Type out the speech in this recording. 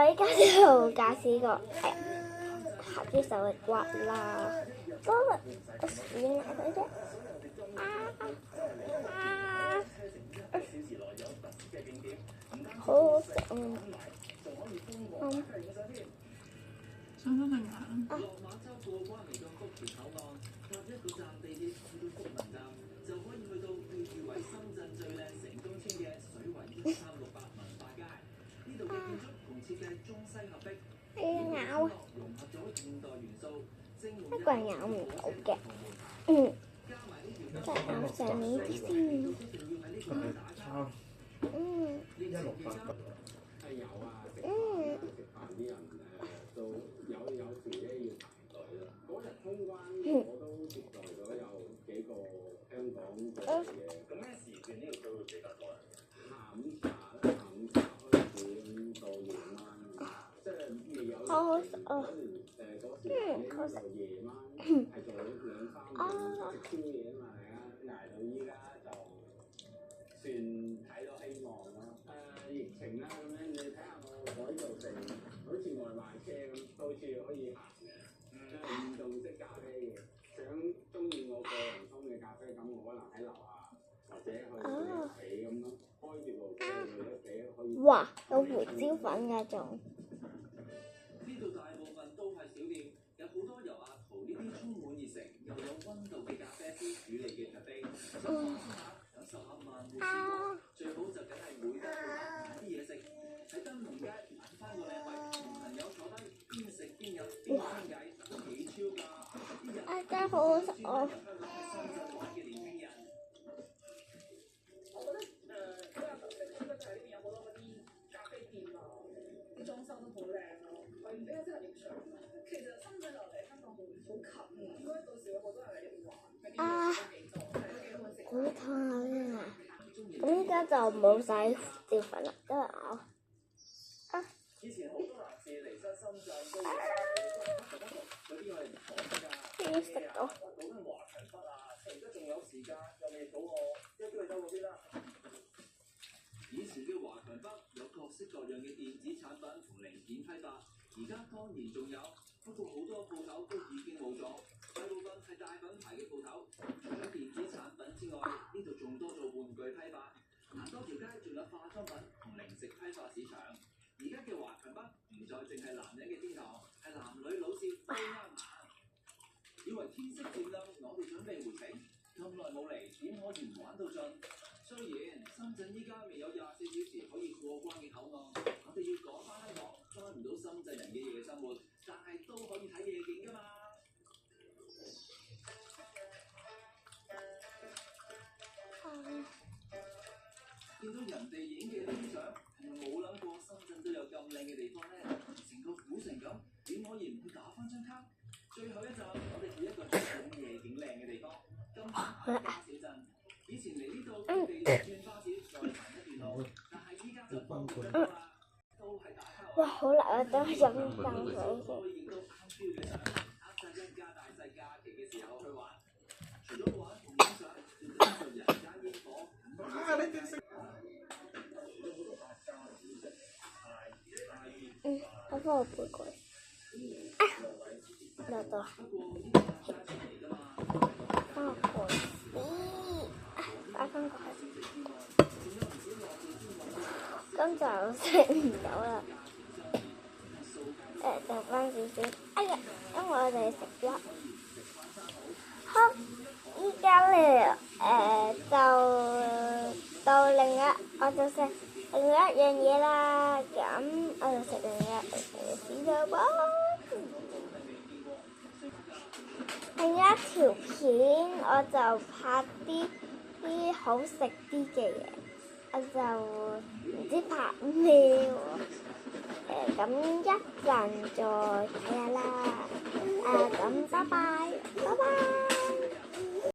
依家就駕駛個下啲手嚟刮啦，不過我試下佢啫。好好食想唔想食啊？咬啊！一個人咬唔到嘅，再咬上面啲先。168係有啊，食飯啲人都有時咧要排隊啦。嗰日通關我都接待咗有幾個香港過嚟嘅。咁咩時段呢個區會比較多人？下午茶開始到夜晚，即係未有好好食啊！嗰時好食。夜晚係做2、3點食宵夜啊嘛，大家捱到依家就算睇到希望咯。疫情啦咁樣，你睇下我改造成好似外賣車咁，到處可以行嘅。電動式咖啡嘅，中意我個人沖嘅咖啡，咁我可能喺樓下或者去屋企咁咯，開住部車去屋企可以。哇！有胡椒粉㗎仲。呢度大部分都係小店，有好多由阿桃呢啲充滿熱誠又有溫度嘅咖啡師主理嘅咖啡。想放鬆下，感受下慢活時光，最好就梗係每日買啲嘢食，喺燈籠街買翻個靚位，同朋友坐低邊食邊飲邊傾偈，幾超㗎！啲人真係好好食啊！深圳玩嘅年輕人。我覺得比較特別應該就係呢邊有好多嗰啲咖啡店啊，啲裝修都好靚咯，我比較適合影相。其實深圳落嚟香港好近，應該到時有好多人嚟呢邊玩，喺呢邊都幾多，係都幾好食。好燙啊！咁依家就冇晒胡椒粉啦，都係咬。以前好多男士嚟親深圳都會嗰啲我哋唔講㗎。要食到。到緊華強北啊，而家仲有時間又未到我，一於去兜嗰邊啦。以前嘅華強北有各式各樣嘅電子產品同零件批發，而家當然仲有，不過好多鋪頭都已經冇咗，大部分係大品牌嘅鋪頭。除咗電子產品之外，呢度仲多做玩具批發，行多條街仲有化妝品同零食批發市場。而家嘅華強北唔再淨係男人嘅天堂，係男女老少都啱行。以為天色漸亮，我哋準備回程，咁耐冇嚟，點可以唔玩到盡？雖然深圳依家未有24小時可以過關嘅口岸，我哋要趕翻香港，追唔到深圳人嘅夜生活，但係都可以睇夜景㗎嘛。見到人哋影嘅呢啲相，冇諗過深圳都有咁靚嘅地方咧，成個古城咁，點可以唔去打翻張卡？最後一站，我哋去一個充滿夜景靚嘅地方——金鐘花小鎮。以前嚟呢度地鐵轉巴士再行一段路，但係依家就方便咗啦，都係打卡。哇！好辣啊！等我飲啖水先。可以影到啱 feel 嘅相，啱晒一家大細假期嘅時候去玩。除咗玩同影相，仲得做人間煙火。我幫我背佢。落到。幫我背。擺翻過去。咁就食唔到啦。剩翻少少。哎呀，因為我哋食咗。好，依家咧就到我就食另一樣嘢啦。咁我就食另一屎咗包。另一條片我就拍啲好食啲嘅嘢，我就唔知拍咩喎。咁一陣再睇下啦。咁拜拜，拜拜。